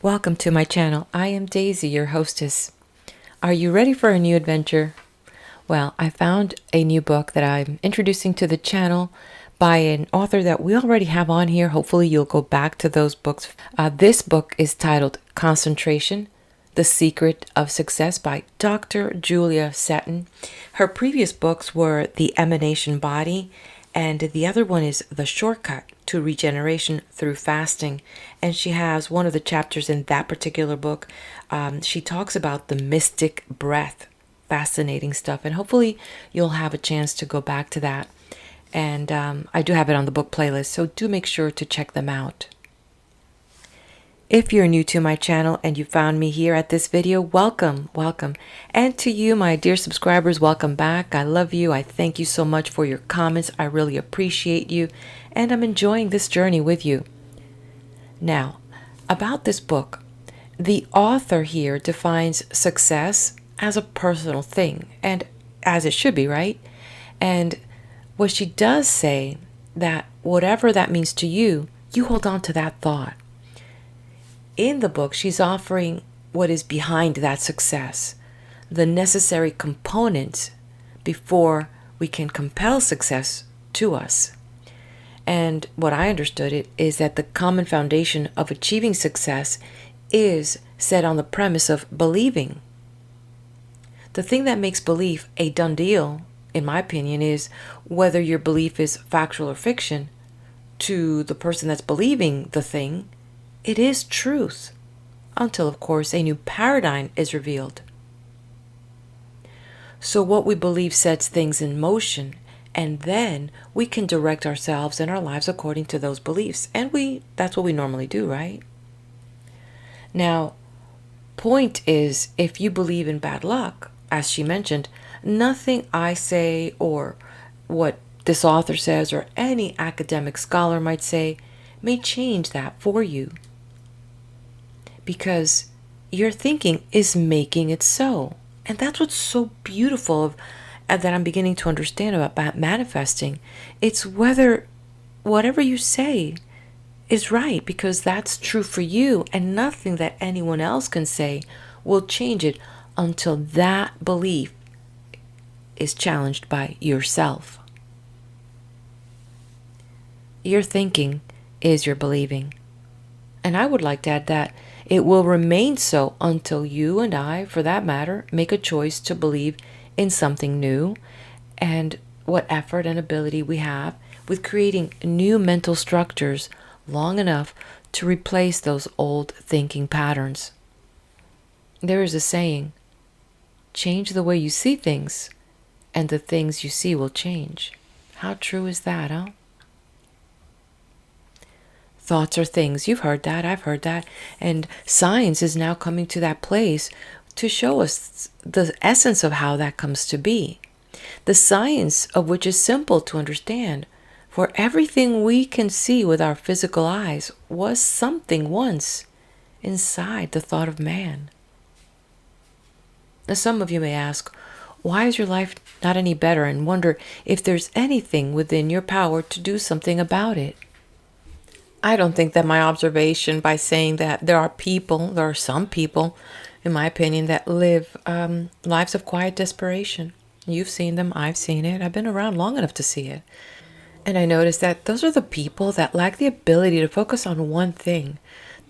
Welcome to my channel. I am Daisy, your hostess. Are you ready for a new adventure? Well, I found a new book that I'm introducing to the channel by an author that we already have on here. Hopefully you'll go back to those books. This book is titled Concentration, The Secret of Success by Dr. Julia Seton. Her previous books were The Emanation Body, and the other one is The Shortcut to Regeneration Through Fasting. And she has one of the chapters in that particular book. She talks about the mystic breath. Fascinating stuff. And hopefully you'll have a chance to go back to that. And I do have it on the book playlist, so do make sure to check them out. If you're new to my channel and you found me here at this video, welcome. And to you, my dear subscribers, welcome back. I love you. I thank you so much for your comments. I really appreciate you, and I'm enjoying this journey with you. Now, about this book, the author here defines success as a personal thing, and as it should be, right? And what she does say that whatever that means to you, you hold on to that thought. In the book, she's offering what is behind that success, the necessary components before we can compel success to us. And what I understood it is that the common foundation of achieving success is set on the premise of believing. The thing that makes belief a done deal, in my opinion, is whether your belief is factual or fiction. To the person that's believing the thing, it is truth, until, of course, a new paradigm is revealed. So what we believe sets things in motion, and then we can direct ourselves and our lives according to those beliefs. And that's what we normally do, right? Now, point is, if you believe in bad luck, as she mentioned, nothing I say or what this author says or any academic scholar might say may change that for you. Because your thinking is making it so. And that's what's so beautiful that I'm beginning to understand about manifesting. It's whether whatever you say is right, because that's true for you, and nothing that anyone else can say will change it until that belief is challenged by yourself. Your thinking is your believing. And I would like to add that it will remain so until you and I, for that matter, make a choice to believe in something new, and what effort and ability we have with creating new mental structures long enough to replace those old thinking patterns. There is a saying, change the way you see things, and the things you see will change. How true is that, huh? Thoughts are things. You've heard that. I've heard that. And science is now coming to that place to show us the essence of how that comes to be. The science of which is simple to understand. For everything we can see with our physical eyes was something once inside the thought of man. Now, some of you may ask, why is your life not any better, and wonder if there's anything within your power to do something about it. I don't think that my observation by saying that there are some people, in my opinion, that live lives of quiet desperation. You've seen them, I've seen it, I've been around long enough to see it. And I noticed that those are the people that lack the ability to focus on one thing.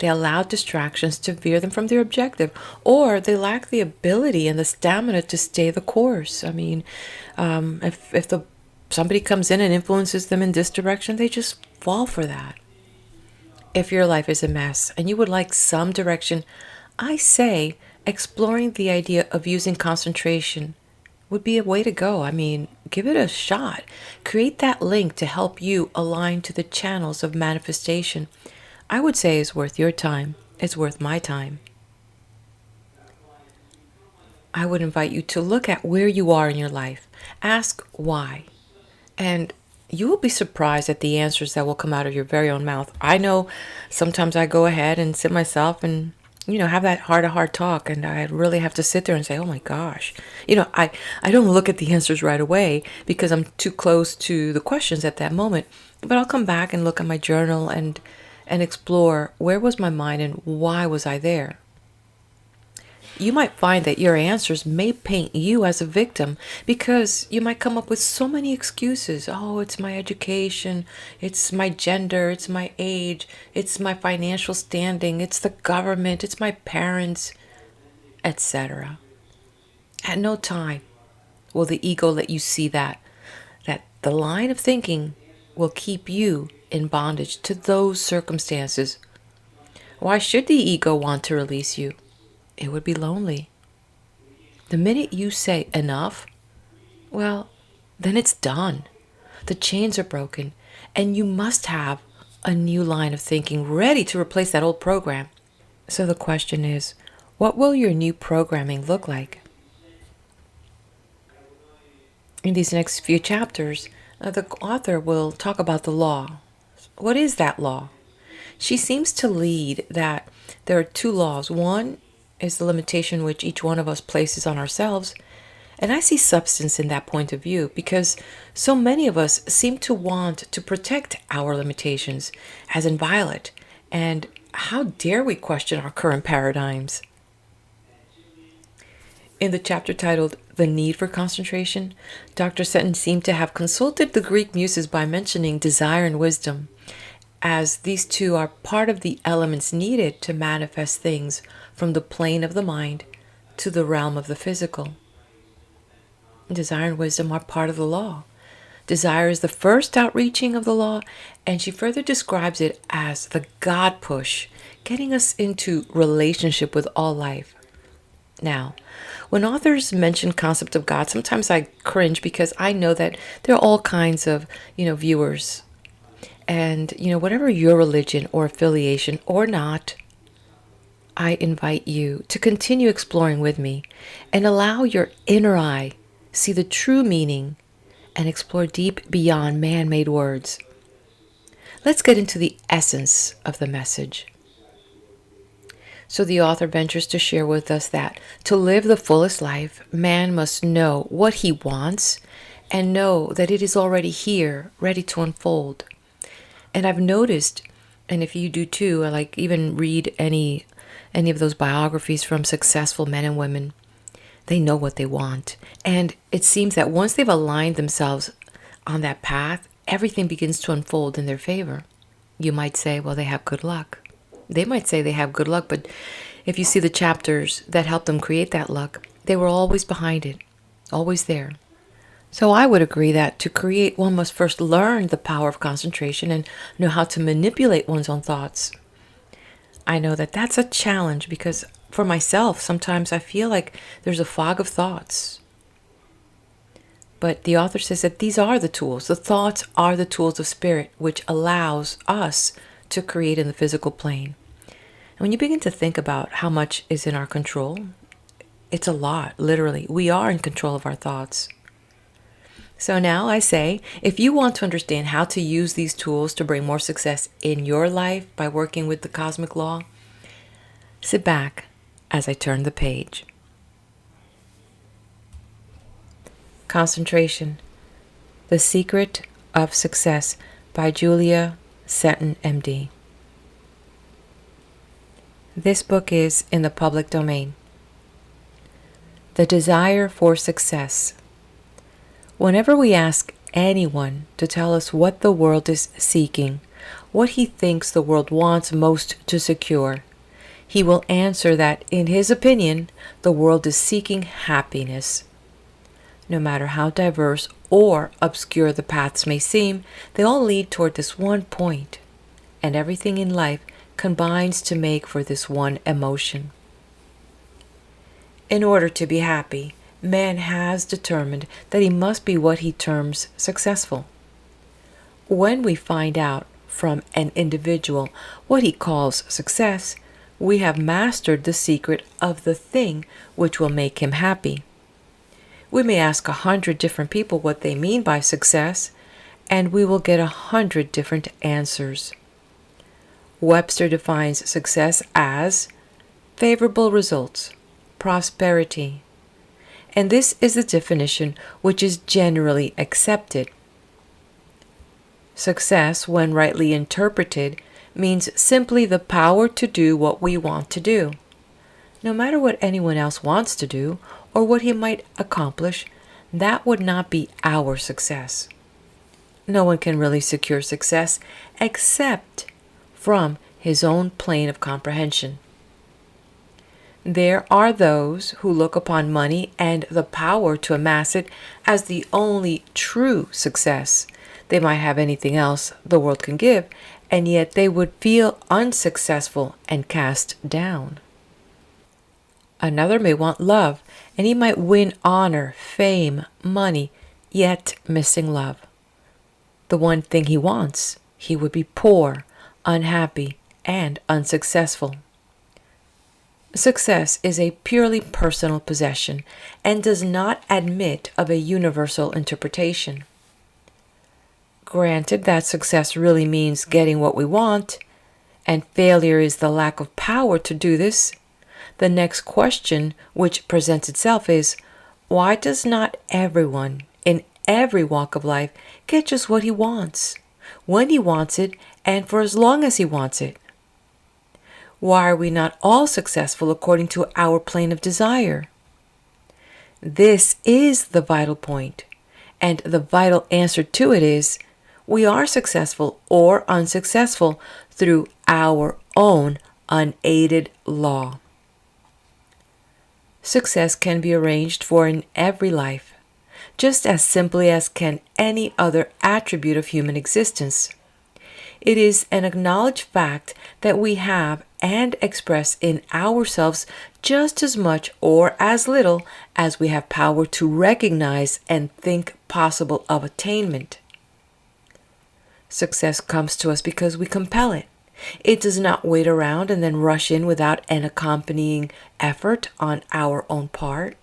They allow distractions to veer them from their objective, or they lack the ability and the stamina to stay the course. I mean, if somebody comes in and influences them in this direction, they just fall for that. If your life is a mess and you would like some direction, I say exploring the idea of using concentration would be a way to go. I mean, give it a shot. Create that link to help you align to the channels of manifestation. I would say is worth your time. It's worth my time. I would invite you to look at where you are in your life. Ask why. And you will be surprised at the answers that will come out of your very own mouth. I know sometimes I go ahead and sit myself and, have that heart-to-heart talk, and I really have to sit there and say, oh my gosh. I don't look at the answers right away because I'm too close to the questions at that moment. But I'll come back and look at my journal and and explore where was my mind and why was I there. You might find that your answers may paint you as a victim because you might come up with so many excuses. Oh, it's my education, it's my gender, it's my age, it's my financial standing, it's the government, it's my parents, etc. At no time will the ego let you see that the line of thinking will keep you in bondage to those circumstances. Why should the ego want to release you? It would be lonely. The minute you say enough, well, then it's done. The chains are broken, and you must have a new line of thinking ready to replace that old program. So the question is, what will your new programming look like? In these next few chapters, the author will talk about the law. What is that law? She seems to lead that there are two laws. One is the limitation which each one of us places on ourselves. And I see substance in that point of view because so many of us seem to want to protect our limitations as inviolate. And how dare we question our current paradigms? In the chapter titled The Need for Concentration, Dr. Seton seemed to have consulted the Greek muses by mentioning desire and wisdom, as these two are part of the elements needed to manifest things from the plane of the mind to the realm of the physical. Desire and wisdom are part of the law. Desire is the first outreaching of the law, and she further describes it as the God push, getting us into relationship with all life. Now, when authors mention concept of God, sometimes I cringe because I know that there are all kinds of, viewers. And, whatever your religion or affiliation or not, I invite you to continue exploring with me and allow your inner eye see the true meaning and explore deep beyond man-made words. Let's get into the essence of the message. So the author ventures to share with us that to live the fullest life, man must know what he wants and know that it is already here, ready to unfold. And I've noticed, and if you do too, I even read any of those biographies from successful men and women, they know what they want. And it seems that once they've aligned themselves on that path, everything begins to unfold in their favor. You might say, well, they have good luck. They might say they have good luck, but if you see the chapters that helped them create that luck, they were always behind it, always there. So I would agree that to create, one must first learn the power of concentration and know how to manipulate one's own thoughts. I know that that's a challenge because for myself, sometimes I feel like there's a fog of thoughts. But the author says that these are the tools. The thoughts are the tools of spirit, which allows us to create in the physical plane. And when you begin to think about how much is in our control, it's a lot, literally. We are in control of our thoughts. So now I say, if you want to understand how to use these tools to bring more success in your life by working with the cosmic law, sit back as I turn the page. Concentration, The Secret of Success by Julia Seton, MD. This book is in the public domain. The desire for success. Whenever we ask anyone to tell us what the world is seeking, what he thinks the world wants most to secure, he will answer that, in his opinion, the world is seeking happiness. No matter how diverse or obscure the paths may seem, they all lead toward this one point, and everything in life combines to make for this one emotion. In order to be happy, man has determined that he must be what he terms successful. When we find out from an individual what he calls success, we have mastered the secret of the thing which will make him happy. We may ask 100 different people what they mean by success, and we will get 100 different answers. Webster defines success as favorable results, prosperity, and this is the definition which is generally accepted. Success, when rightly interpreted, means simply the power to do what we want to do. No matter what anyone else wants to do or what he might accomplish, that would not be our success. No one can really secure success except from his own plane of comprehension. There are those who look upon money and the power to amass it as the only true success. They might have anything else the world can give, and yet they would feel unsuccessful and cast down. Another may want love, and he might win honor, fame, money, yet missing love. The one thing he wants, he would be poor, unhappy, and unsuccessful. Success is a purely personal possession and does not admit of a universal interpretation. Granted that success really means getting what we want, and failure is the lack of power to do this, the next question which presents itself is, why does not everyone in every walk of life get just what he wants, when he wants it, and for as long as he wants it? Why are we not all successful according to our plane of desire? This is the vital point, and the vital answer to it is, we are successful or unsuccessful through our own unaided law. Success can be arranged for in every life, just as simply as can any other attribute of human existence. It is an acknowledged fact that we have and express in ourselves just as much or as little as we have power to recognize and think possible of attainment. Success comes to us because we compel it. It does not wait around and then rush in without an accompanying effort on our own part.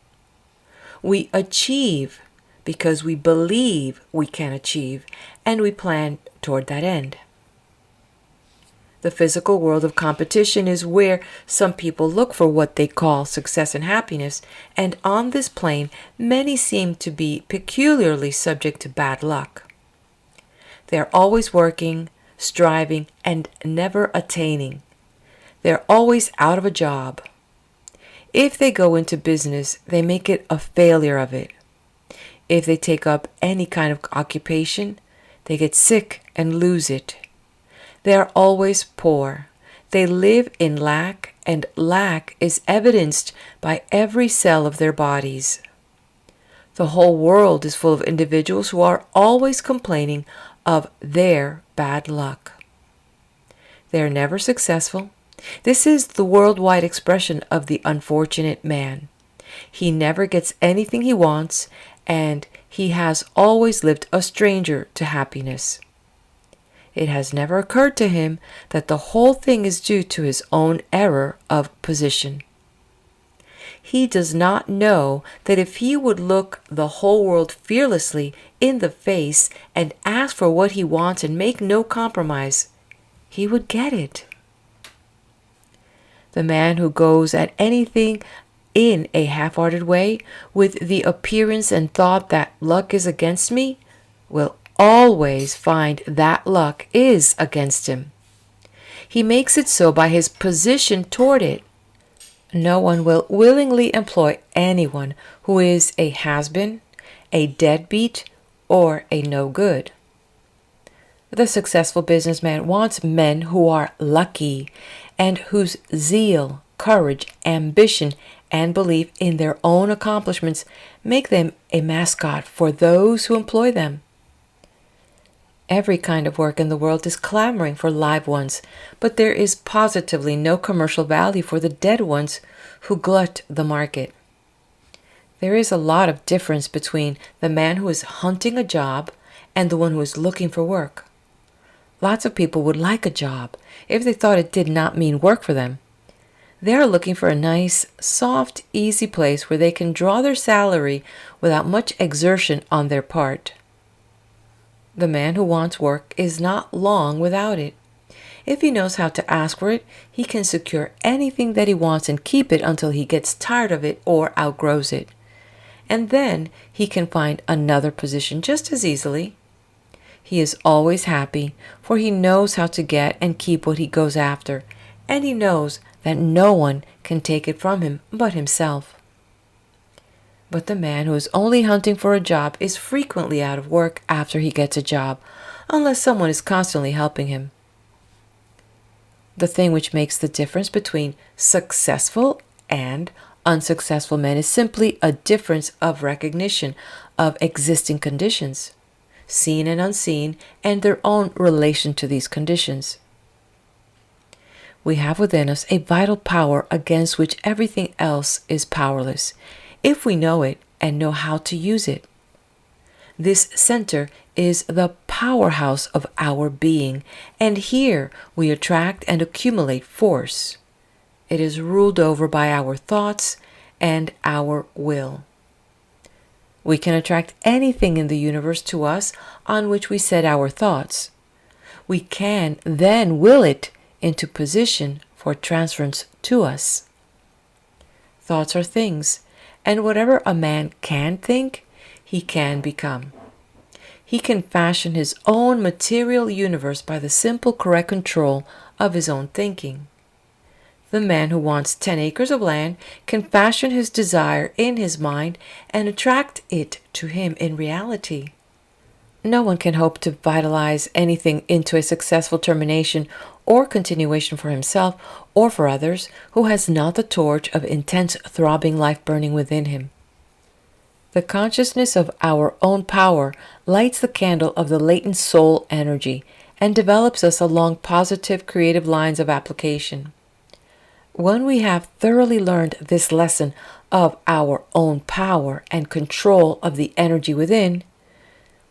We achieve because we believe we can achieve, and we plan toward that end. The physical world of competition is where some people look for what they call success and happiness, and on this plane, many seem to be peculiarly subject to bad luck. They are always working, striving, and never attaining. They're always out of a job. If they go into business, they make it a failure of it. If they take up any kind of occupation, they get sick and lose it. They are always poor. They live in lack, and lack is evidenced by every cell of their bodies. The whole world is full of individuals who are always complaining of their bad luck. They are never successful. This is the worldwide expression of the unfortunate man. He never gets anything he wants, and he has always lived a stranger to happiness. It has never occurred to him that the whole thing is due to his own error of position. He does not know that if he would look the whole world fearlessly in the face and ask for what he wants and make no compromise, he would get it. The man who goes at anything in a half-hearted way with the appearance and thought that luck is against me will always find that luck is against him. He makes it so by his position toward it. No one will willingly employ anyone who is a has-been, a deadbeat, or a no good. The successful businessman wants men who are lucky and whose zeal, courage, ambition, and belief in their own accomplishments make them a mascot for those who employ them. Every kind of work in the world is clamoring for live ones, but there is positively no commercial value for the dead ones who glut the market. There is a lot of difference between the man who is hunting a job and the one who is looking for work. Lots of people would like a job if they thought it did not mean work for them. They are looking for a nice, soft, easy place where they can draw their salary without much exertion on their part. The man who wants work is not long without it. If he knows how to ask for it, he can secure anything that he wants and keep it until he gets tired of it or outgrows it. And then he can find another position just as easily. He is always happy, for he knows how to get and keep what he goes after, and he knows that no one can take it from him but himself. But the man who is only hunting for a job is frequently out of work after he gets a job, unless someone is constantly helping him. The thing which makes the difference between successful and unsuccessful men is simply a difference of recognition of existing conditions, seen and unseen, and their own relation to these conditions. We have within us a vital power against which everything else is powerless, if we know it and know how to use it. This center is the powerhouse of our being, and here we attract and accumulate force. It is ruled over by our thoughts and our will. We can attract anything in the universe to us on which we set our thoughts. We can then will it into position for transference to us. Thoughts are things, and whatever a man can think, he can become. He can fashion his own material universe by the simple correct control of his own thinking. The man who wants 10 acres of land can fashion his desire in his mind and attract it to him in reality. No one can hope to vitalize anything into a successful termination or continuation for himself or for others who has not the torch of intense throbbing life burning within him. The consciousness of our own power lights the candle of the latent soul energy and develops us along positive creative lines of application. When we have thoroughly learned this lesson of our own power and control of the energy within,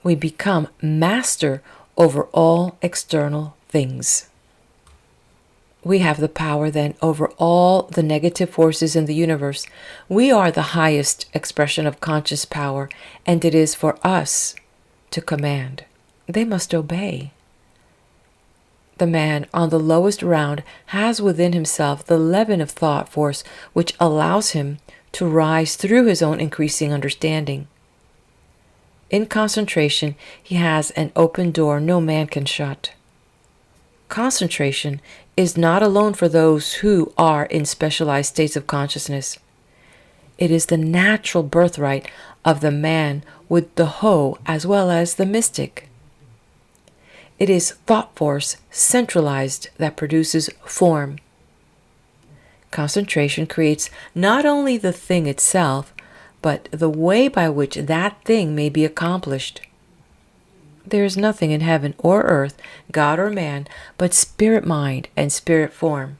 we become master over all external things. We have the power then over all the negative forces in the universe. We are the highest expression of conscious power, and it is for us to command. They must obey. The man on the lowest round has within himself the leaven of thought force which allows him to rise through his own increasing understanding. In concentration, he has an open door no man can shut. Concentration is not alone for those who are in specialized states of consciousness. It is the natural birthright of the man with the hoe as well as the mystic. It is thought force centralized that produces form. Concentration creates not only the thing itself, but the way by which that thing may be accomplished. There is nothing in heaven or earth, God or man, but spirit mind and spirit form.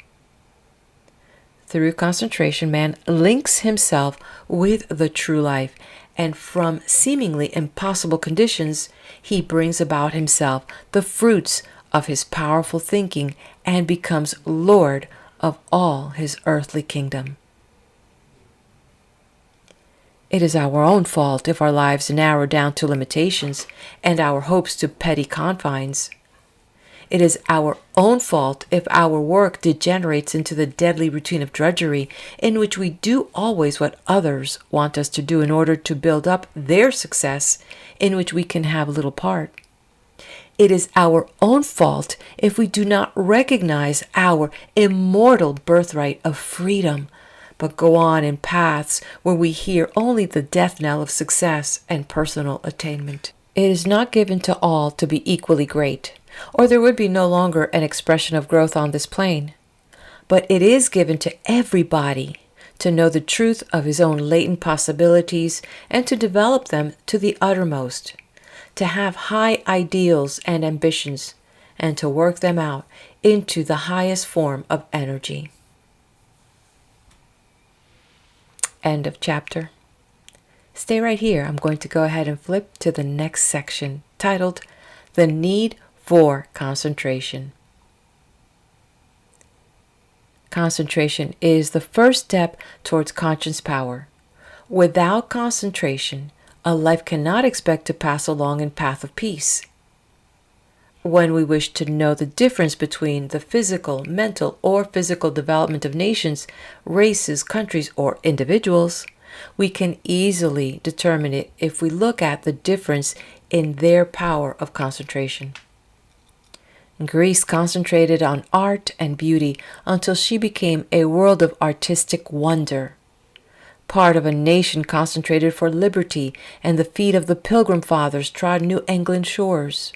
Through concentration, man links himself with the true life, and from seemingly impossible conditions, he brings about himself the fruits of his powerful thinking and becomes Lord of all his earthly kingdom. It is our own fault if our lives narrow down to limitations and our hopes to petty confines. It is our own fault if our work degenerates into the deadly routine of drudgery, in which we do always what others want us to do in order to build up their success, in which we can have little part. It is our own fault if we do not recognize our immortal birthright of freedom, but go on in paths where we hear only the death knell of success and personal attainment. It is not given to all to be equally great, or there would be no longer an expression of growth on this plane. But it is given to everybody to know the truth of his own latent possibilities and to develop them to the uttermost, to have high ideals and ambitions, and to work them out into the highest form of energy. End of chapter. Stay right here. I'm going to go ahead and flip to the next section titled The Need for Concentration. Concentration is the first step towards conscious power. Without concentration, a life cannot expect to pass along in path of peace. When we wish to know the difference between the physical, mental, or physical development of nations, races, countries, or individuals, we can easily determine it if we look at the difference in their power of concentration. Greece concentrated on art and beauty until she became a world of artistic wonder. Part of a nation concentrated for liberty, and the feet of the Pilgrim Fathers trod New England shores.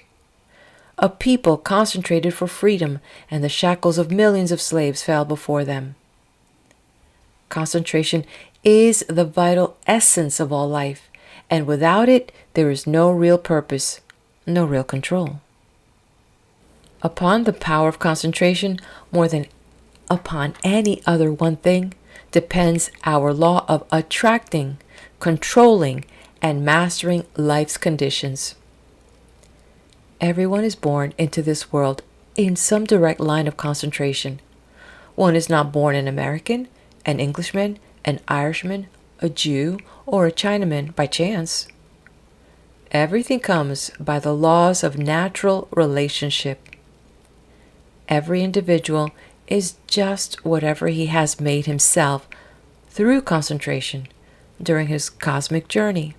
A people concentrated for freedom, and the shackles of millions of slaves fell before them. Concentration is the vital essence of all life, and without it, there is no real purpose, no real control. Upon the power of concentration, more than upon any other one thing, depends our law of attracting, controlling, and mastering life's conditions. Everyone is born into this world in some direct line of concentration. One is not born an American, an Englishman, an Irishman, a Jew, or a Chinaman by chance. Everything comes by the laws of natural relationship. Every individual is just whatever he has made himself through concentration during his cosmic journey.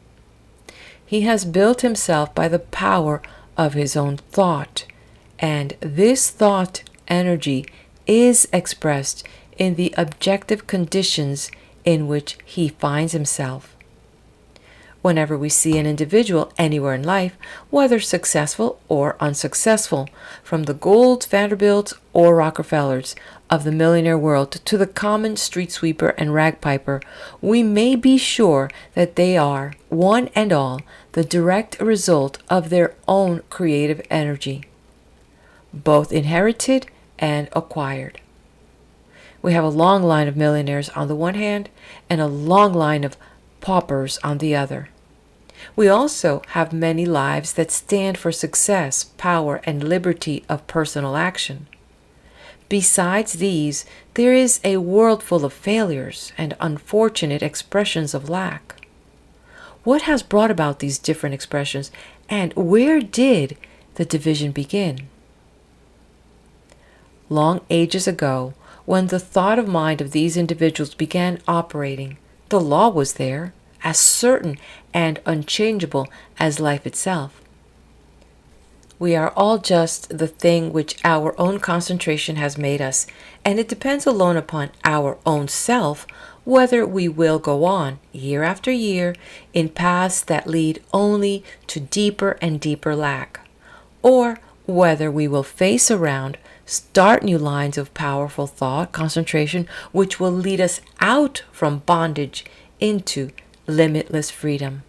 He has built himself by the power of his own thought, and this thought energy is expressed in the objective conditions in which he finds himself. Whenever we see an individual anywhere in life, whether successful or unsuccessful, from the Goulds, Vanderbilts, or Rockefellers of the millionaire world to the common street sweeper and ragpiper, we may be sure that they are, one and all, the direct result of their own creative energy, both inherited and acquired. We have a long line of millionaires on the one hand, and a long line of paupers on the other. We also have many lives that stand for success, power, and liberty of personal action. Besides these, there is a world full of failures and unfortunate expressions of lack. What has brought about these different expressions, and where did the division begin? Long ages ago, when the thought of mind of these individuals began operating, the law was there, as certain and unchangeable as life itself. We are all just the thing which our own concentration has made us, and it depends alone upon our own self whether we will go on, year after year, in paths that lead only to deeper and deeper lack, or whether we will face around, start new lines of powerful thought, concentration, which will lead us out from bondage into limitless freedom.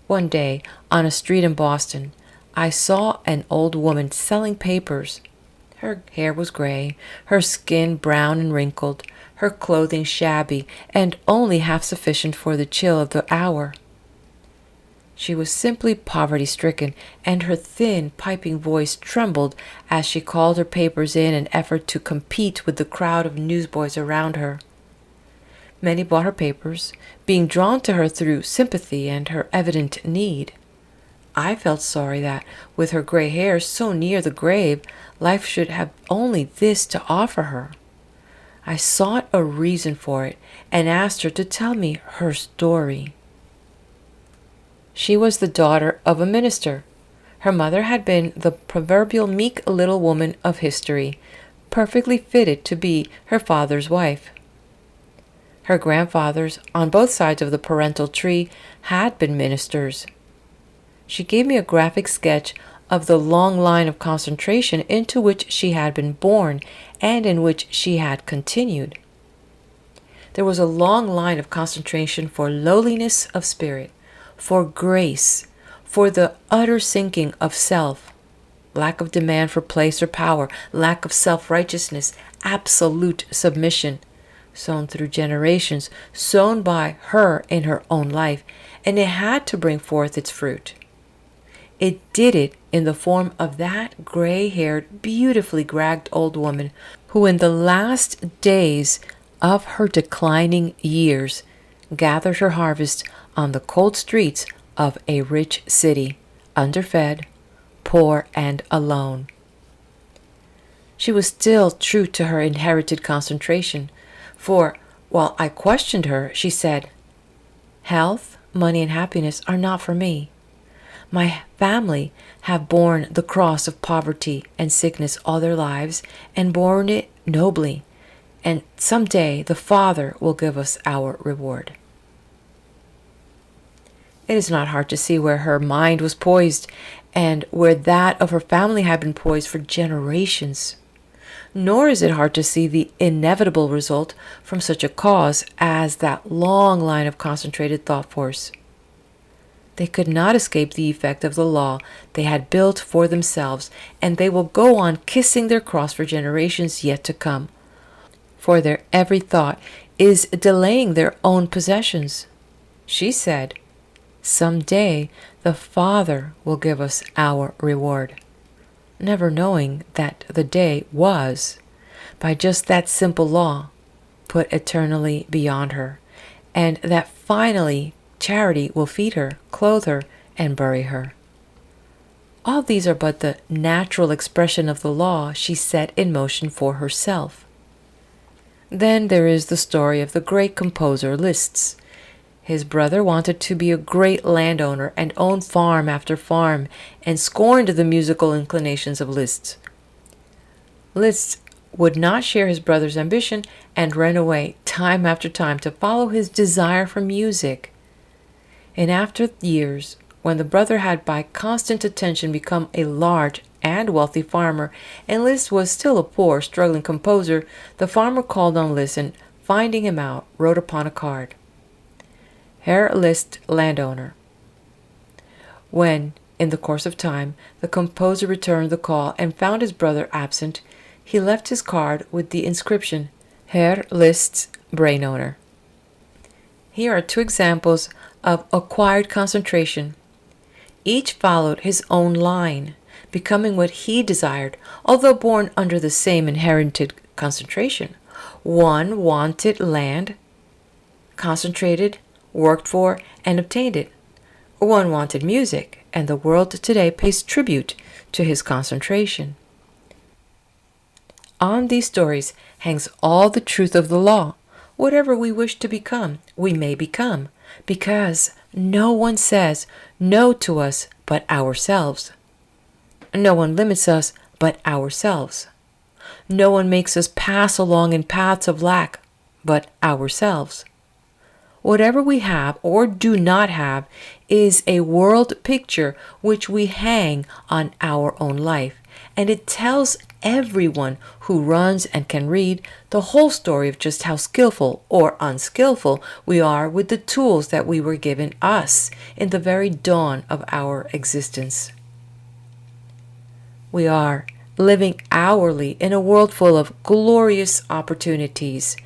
One day, on a street in Boston, I saw an old woman selling papers. Her hair was gray, her skin brown and wrinkled, her clothing shabby and only half sufficient for the chill of the hour. She was simply poverty-stricken, and her thin, piping voice trembled as she called her papers in an effort to compete with the crowd of newsboys around her. Many bought her papers, being drawn to her through sympathy and her evident need. I felt sorry that, with her gray hair so near the grave, life should have only this to offer her. I sought a reason for it and asked her to tell me her story. She was the daughter of a minister. Her mother had been the proverbial meek little woman of history, perfectly fitted to be her father's wife. Her grandfathers, on both sides of the parental tree, had been ministers. She gave me a graphic sketch of the long line of concentration into which she had been born and in which she had continued. There was a long line of concentration for lowliness of spirit, for grace, for the utter sinking of self, lack of demand for place or power, lack of self-righteousness, absolute submission, sown through generations, sown by her in her own life, and it had to bring forth its fruit. It did it in the form of that gray-haired, beautifully gragged old woman who in the last days of her declining years gathered her harvest on the cold streets of a rich city, underfed, poor, and alone. She was still true to her inherited concentration, for while I questioned her, she said, "Health, money, and happiness are not for me. My family have borne the cross of poverty and sickness all their lives and borne it nobly, and someday the Father will give us our reward. It is not hard to see where her mind was poised and where that of her family had been poised for generations. Nor is it hard to see the inevitable result from such a cause as that long line of concentrated thought force. They could not escape the effect of the law they had built for themselves, and they will go on kissing their cross for generations yet to come, for their every thought is delaying their own possessions. She said, "Someday the Father will give us our reward," never knowing that the day was, by just that simple law, put eternally beyond her, and that finally charity will feed her, clothe her, and bury her. All these are but the natural expression of the law she set in motion for herself. Then there is the story of the great composer Liszt. His brother wanted to be a great landowner and own farm after farm, and scorned the musical inclinations of Liszt. Liszt would not share his brother's ambition and ran away time after time to follow his desire for music. In after years, when the brother had by constant attention become a large and wealthy farmer, and Liszt was still a poor, struggling composer, the farmer called on Liszt and, finding him out, wrote upon a card, "Herr Liszt, landowner." When, in the course of time, the composer returned the call and found his brother absent, he left his card with the inscription, "Herr Liszt, brain owner." Here are two examples of acquired concentration. Each followed his own line, becoming what he desired, although born under the same inherited concentration. One wanted land, concentrated, worked for, and obtained it. One wanted music, and the world today pays tribute to his concentration. On these stories hangs all the truth of the law. Whatever we wish to become, we may become, because no one says no to us but ourselves. No one limits us but ourselves. No one makes us pass along in paths of lack but ourselves. Whatever we have or do not have is a world picture which we hang on our own life, and it tells everyone who runs and can read the whole story of just how skillful or unskillful we are with the tools that we were given us in the very dawn of our existence. We are living hourly in a world full of glorious opportunities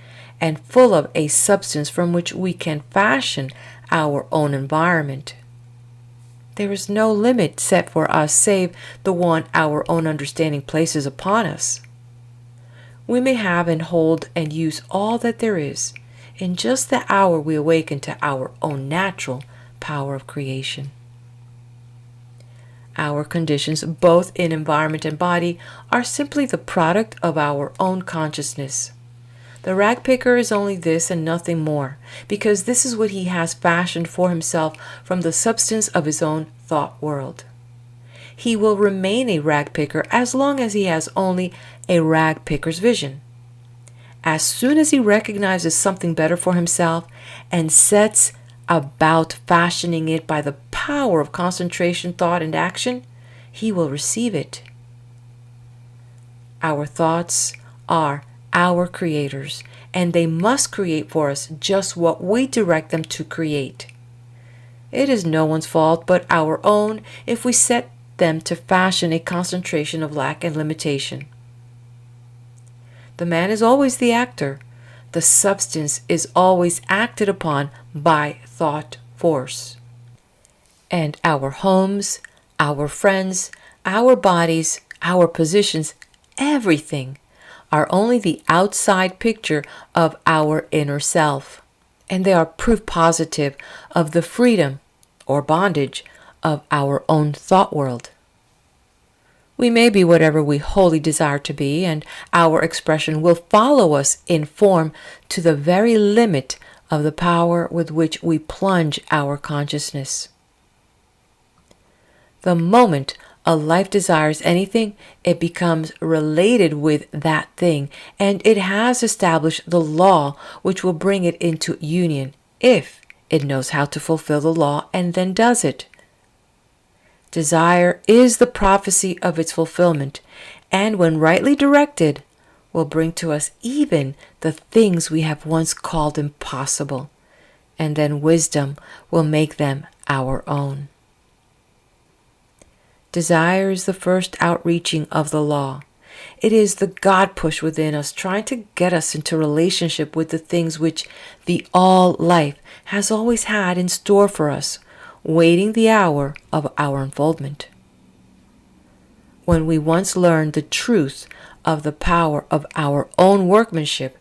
and full of a substance from which we can fashion our own environment. There is no limit set for us save the one our own understanding places upon us. We may have and hold and use all that there is in just the hour we awaken to our own natural power of creation. Our conditions, both in environment and body, are simply the product of our own consciousness. The rag picker is only this and nothing more, because this is what he has fashioned for himself from the substance of his own thought world. He will remain a rag picker as long as he has only a rag picker's vision. As soon as he recognizes something better for himself and sets about fashioning it by the power of concentration, thought, and action, he will receive it. Our thoughts are our creators, and they must create for us just what we direct them to create. It is no one's fault but our own if we set them to fashion a concentration of lack and limitation. The man is always the actor. The substance is always acted upon by thought force. And our homes, our friends, our bodies, our positions, everything are only the outside picture of our inner self, and they are proof positive of the freedom or bondage of our own thought world. We may be whatever we wholly desire to be, and our expression will follow us in form to the very limit of the power with which we plunge our consciousness. The moment a life desires anything, it becomes related with that thing, and it has established the law which will bring it into union if it knows how to fulfill the law and then does it. Desire is the prophecy of its fulfillment, and when rightly directed, will bring to us even the things we have once called impossible, and then wisdom will make them our own. Desire is the first outreaching of the law. It is the God push within us trying to get us into relationship with the things which the all life has always had in store for us, waiting the hour of our unfoldment. When we once learned the truth of the power of our own workmanship,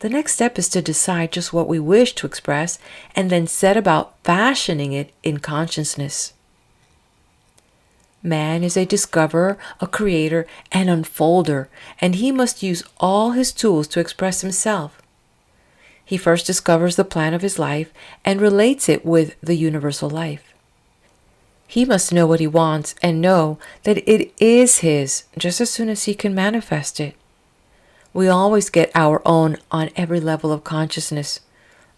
the next step is to decide just what we wish to express and then set about fashioning it in consciousness. Man is a discoverer, a creator, an unfolder, and he must use all his tools to express himself. He first discovers the plan of his life and relates it with the universal life. He must know what he wants and know that it is his just as soon as he can manifest it. We always get our own on every level of consciousness.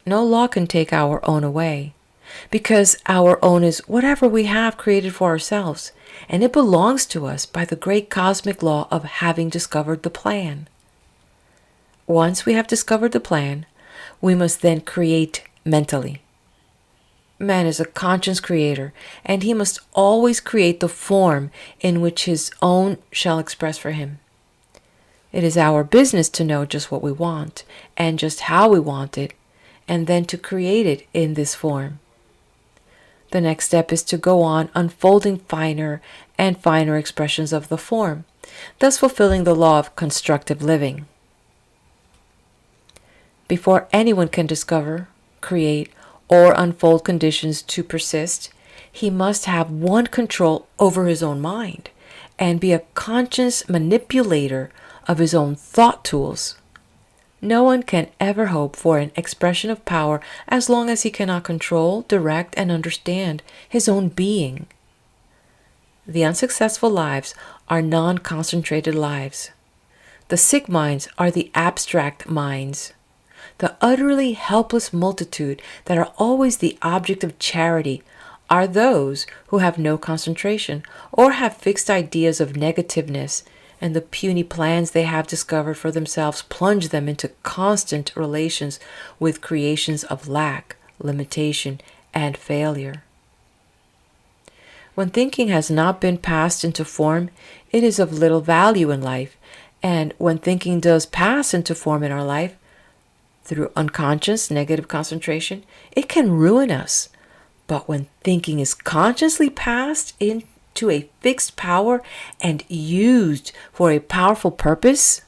No law can take our own away, because our own is whatever we have created for ourselves, and it belongs to us by the great cosmic law of having discovered the plan. Once we have discovered the plan, we must then create mentally. Man is a conscious creator, and he must always create the form in which his own shall express for him. It is our business to know just what we want, and just how we want it, and then to create it in this form. The next step is to go on unfolding finer and finer expressions of the form, thus fulfilling the law of constructive living. Before anyone can discover, create, or unfold conditions to persist, he must have one control over his own mind and be a conscious manipulator of his own thought tools. No one can ever hope for an expression of power as long as he cannot control, direct, and understand his own being. The unsuccessful lives are non-concentrated lives. The sick minds are the abstract minds. The utterly helpless multitude that are always the object of charity are those who have no concentration or have fixed ideas of negativeness, and the puny plans they have discovered for themselves plunge them into constant relations with creations of lack, limitation, and failure. When thinking has not been passed into form, it is of little value in life, and when thinking does pass into form in our life, through unconscious negative concentration, it can ruin us. But when thinking is consciously passed into a fixed power and used for a powerful purpose,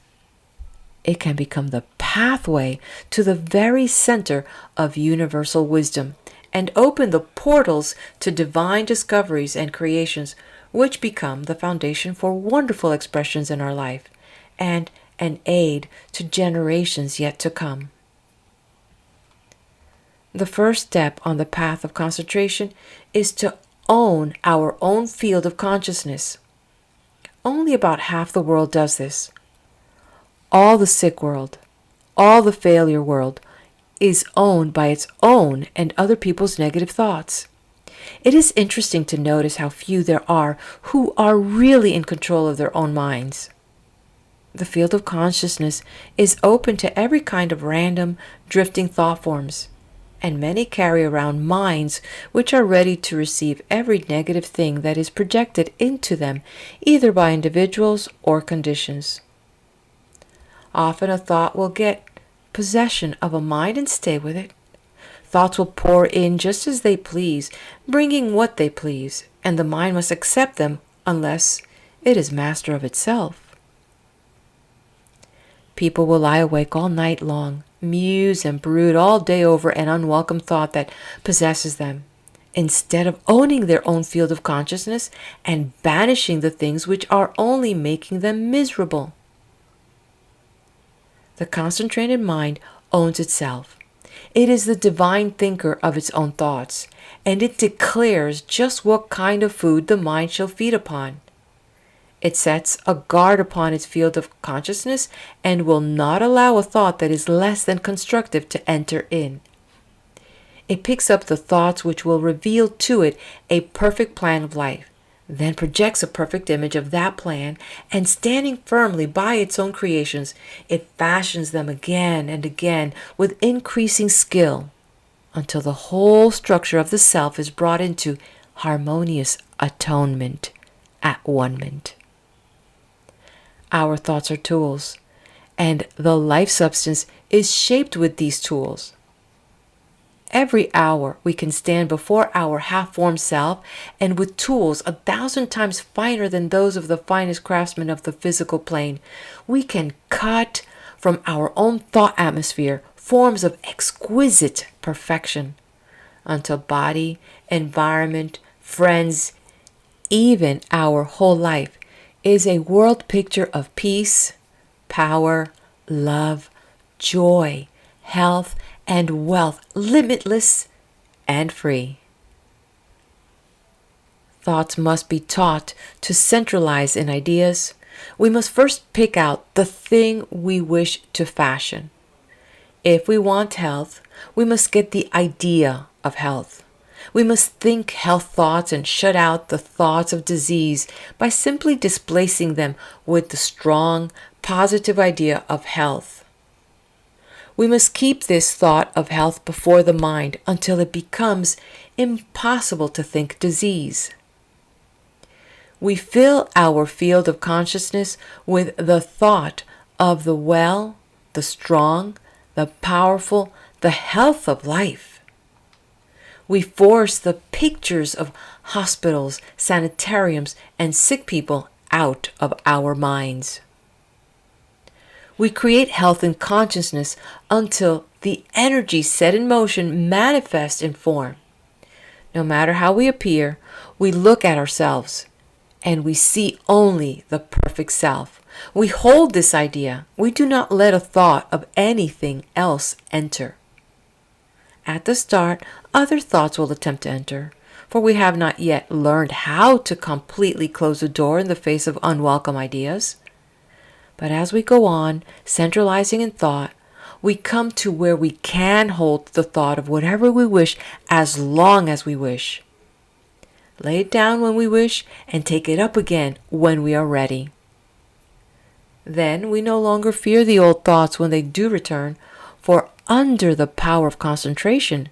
it can become the pathway to the very center of universal wisdom and open the portals to divine discoveries and creations, which become the foundation for wonderful expressions in our life and an aid to generations yet to come. The first step on the path of concentration is to own our own field of consciousness. Only about half the world does this. All the sick world, all the failure world, is owned by its own and other people's negative thoughts. It is interesting to notice how few there are who are really in control of their own minds. The field of consciousness is open to every kind of random, drifting thought forms, and many carry around minds which are ready to receive every negative thing that is projected into them, either by individuals or conditions. Often a thought will get possession of a mind and stay with it. Thoughts will pour in just as they please, bringing what they please, and the mind must accept them unless it is master of itself. People will lie awake all night long, muse and brood all day over an unwelcome thought that possesses them, instead of owning their own field of consciousness and banishing the things which are only making them miserable. The concentrated mind owns itself. It is the divine thinker of its own thoughts, and it declares just what kind of food the mind shall feed upon. It sets a guard upon its field of consciousness and will not allow a thought that is less than constructive to enter in. It picks up the thoughts which will reveal to it a perfect plan of life, then projects a perfect image of that plan, and standing firmly by its own creations, it fashions them again and again with increasing skill until the whole structure of the self is brought into harmonious atonement, at one-ment. Our thoughts are tools, and the life substance is shaped with these tools. Every hour we can stand before our half-formed self, and with tools 1,000 times finer than those of the finest craftsmen of the physical plane, we can cut from our own thought atmosphere forms of exquisite perfection, until body, environment, friends, even our whole life is a world picture of peace, power, love, joy, health, and wealth, limitless and free. Thoughts must be taught to centralize in ideas. We must first pick out the thing we wish to fashion. If we want health, we must get the idea of health. We must think health thoughts and shut out the thoughts of disease by simply displacing them with the strong, positive idea of health. We must keep this thought of health before the mind until it becomes impossible to think disease. We fill our field of consciousness with the thought of the well, the strong, the powerful, the health of life. We force the pictures of hospitals, sanitariums, and sick people out of our minds. We create health in consciousness until the energy set in motion manifests in form. No matter how we appear, we look at ourselves and we see only the perfect self. We hold this idea. We do not let a thought of anything else enter. At the start, other thoughts will attempt to enter, for we have not yet learned how to completely close the door in the face of unwelcome ideas. But as we go on, centralizing in thought, we come to where we can hold the thought of whatever we wish as long as we wish. Lay it down when we wish and take it up again when we are ready. Then we no longer fear the old thoughts when they do return, for under the power of concentration,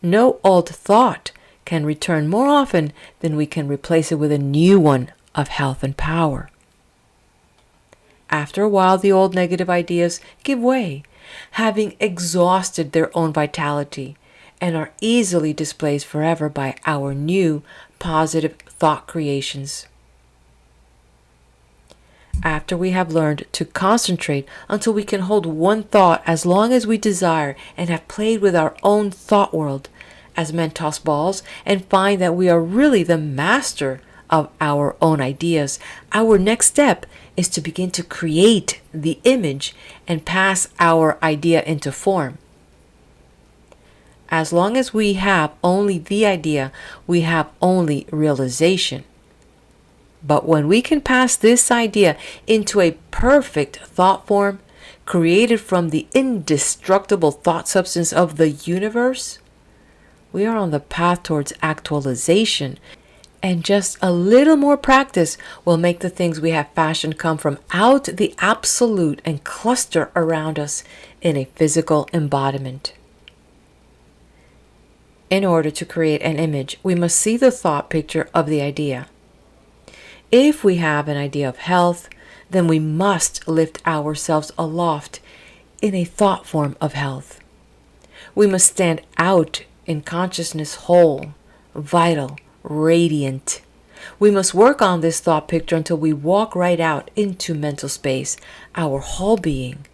no old thought can return more often than we can replace it with a new one of health and power. After a while, the old negative ideas give way, having exhausted their own vitality, and are easily displaced forever by our new positive thought creations. After we have learned to concentrate until we can hold one thought as long as we desire and have played with our own thought world as men toss balls and find that we are really the master of our own ideas, our next step is to begin to create the image and pass our idea into form. As long as we have only the idea, we have only realization. But when we can pass this idea into a perfect thought form, created from the indestructible thought substance of the universe, we are on the path towards actualization, and just a little more practice will make the things we have fashioned come from out the absolute and cluster around us in a physical embodiment. In order to create an image, we must see the thought picture of the idea. If we have an idea of health, then we must lift ourselves aloft in a thought form of health. We must stand out in consciousness whole, vital, radiant. We must work on this thought picture until we walk right out into mental space, our whole being,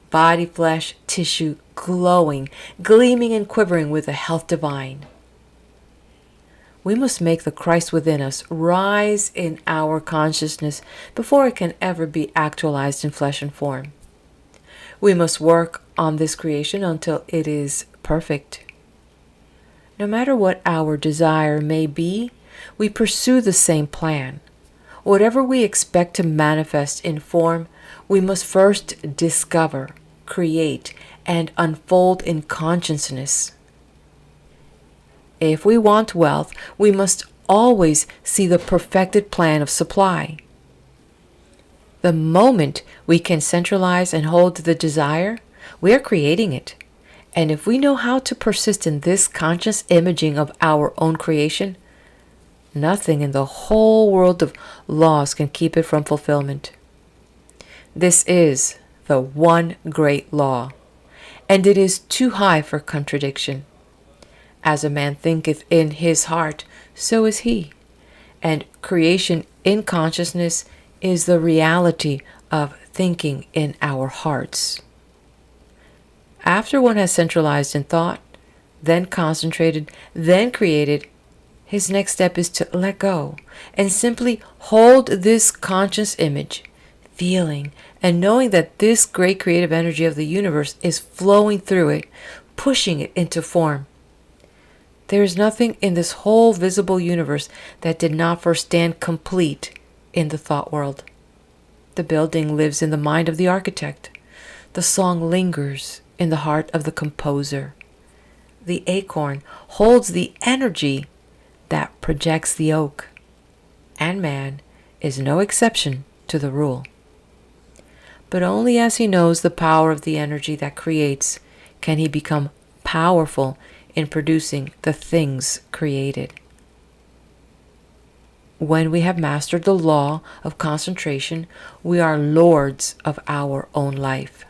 body, flesh, tissue, glowing, gleaming and quivering with the health divine. We must make the Christ within us rise in our consciousness before it can ever be actualized in flesh and form. We must work on this creation until it is perfect. No matter what our desire may be, we pursue the same plan. Whatever we expect to manifest in form, we must first discover, create, and unfold in consciousness. If we want wealth, we must always see the perfected plan of supply. The moment we can centralize and hold the desire, we are creating it. And if we know how to persist in this conscious imaging of our own creation, nothing in the whole world of laws can keep it from fulfillment. This is the one great law, and it is too high for contradiction. As a man thinketh in his heart, so is he. And creation in consciousness is the reality of thinking in our hearts. After one has centralized in thought, then concentrated, then created, his next step is to let go and simply hold this conscious image, feeling and knowing that this great creative energy of the universe is flowing through it, pushing it into form. There is nothing in this whole visible universe that did not first stand complete in the thought world. The building lives in the mind of the architect. The song lingers in the heart of the composer. The acorn holds the energy that projects the oak. And man is no exception to the rule. But only as he knows the power of the energy that creates can he become powerful in producing the things created. When we have mastered the law of concentration, we are lords of our own life.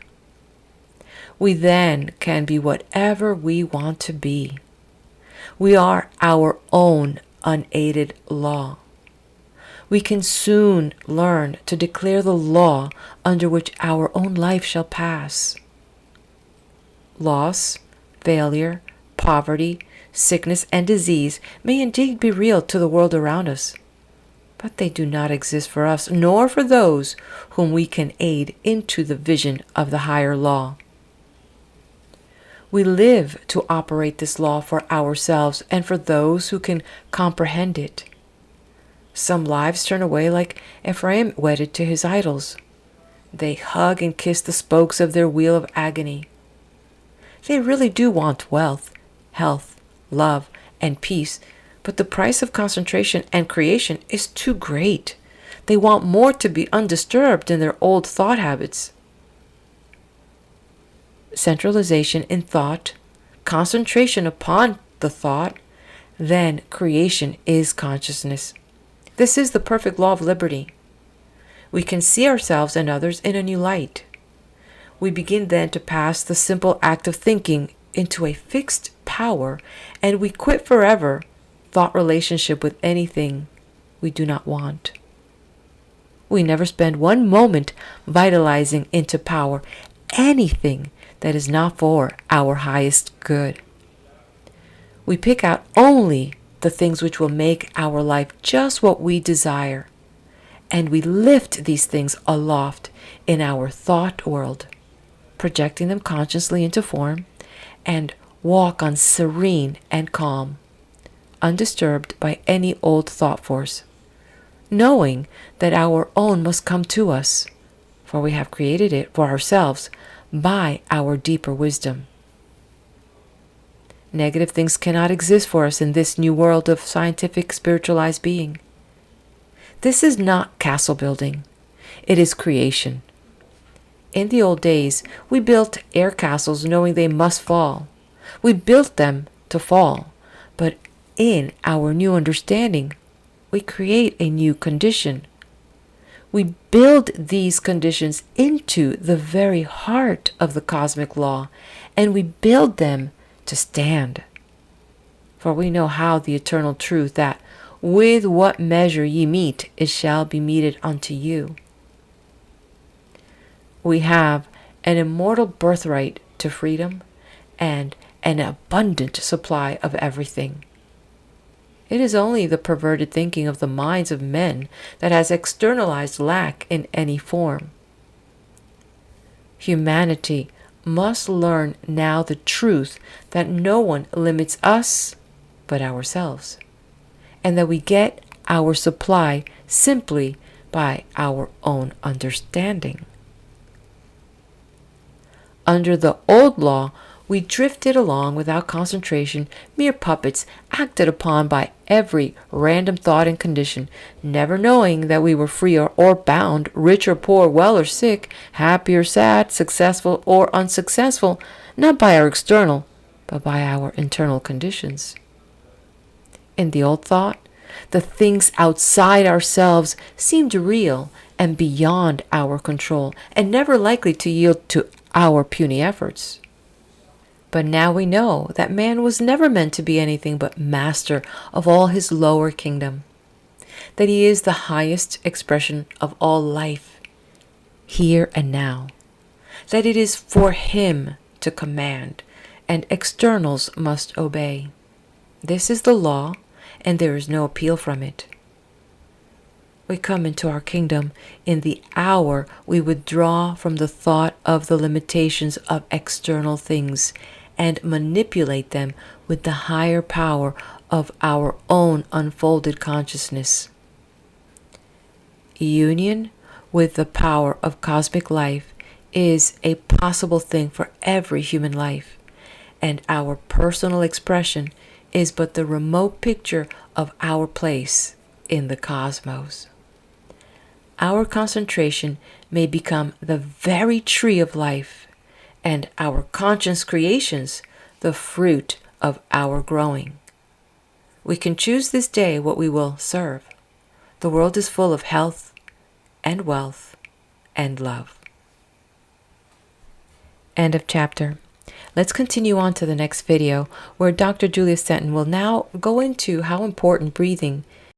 We then can be whatever we want to be. We are our own unaided law. We can soon learn to declare the law under which our own life shall pass. Loss, failure, poverty, sickness, and disease may indeed be real to the world around us, but they do not exist for us, nor for those whom we can aid into the vision of the higher law. We live to operate this law for ourselves and for those who can comprehend it. Some lives turn away like Ephraim wedded to his idols. They hug and kiss the spokes of their wheel of agony. They really do want wealth, health, love, and peace, but the price of concentration and creation is too great. They want more to be undisturbed in their old thought habits. Centralization in thought, concentration upon the thought, then creation is consciousness. This is the perfect law of liberty. We can see ourselves and others in a new light. We begin then to pass the simple act of thinking into a fixed power, and we quit forever thought relationship with anything we do not want. We never spend one moment vitalizing into power anything that is not for our highest good. We pick out only the things which will make our life just what we desire, and we lift these things aloft in our thought world, projecting them consciously into form, and walk on serene and calm, undisturbed by any old thought force, knowing that our own must come to us, for we have created it for ourselves by our deeper wisdom. Negative things cannot exist for us in this new world of scientific spiritualized being. This is not castle building. It is creation. In the old days, we built air castles knowing they must fall. We built them to fall, but in our new understanding, we create a new condition. We build these conditions into the very heart of the cosmic law, and we build them to stand. For we know how the eternal truth that with what measure ye mete, it shall be meted unto you. We have an immortal birthright to freedom and an abundant supply of everything. It is only the perverted thinking of the minds of men that has externalized lack in any form. Humanity must learn now the truth that no one limits us but ourselves, and that we get our supply simply by our own understanding. Under the old law, we drifted along without concentration, mere puppets acted upon by every random thought and condition, never knowing that we were free or bound, rich or poor, well or sick, happy or sad, successful or unsuccessful, not by our external, but by our internal conditions. In the old thought, the things outside ourselves seemed real and beyond our control, and never likely to yield to our puny efforts. But now we know that man was never meant to be anything but master of all his lower kingdom, that he is the highest expression of all life, here and now, that it is for him to command, and externals must obey. This is the law, and there is no appeal from it. We come into our kingdom in the hour we withdraw from the thought of the limitations of external things and manipulate them with the higher power of our own unfolded consciousness. Union with the power of cosmic life is a possible thing for every human life, and our personal expression is but the remote picture of our place in the cosmos. Our concentration may become the very tree of life, and our conscious creations the fruit of our growing. We can choose this day what we will serve. The world is full of health and wealth and love. End of chapter. Let's continue on to the next video, where Dr. Julia Seton will now go into how important breathing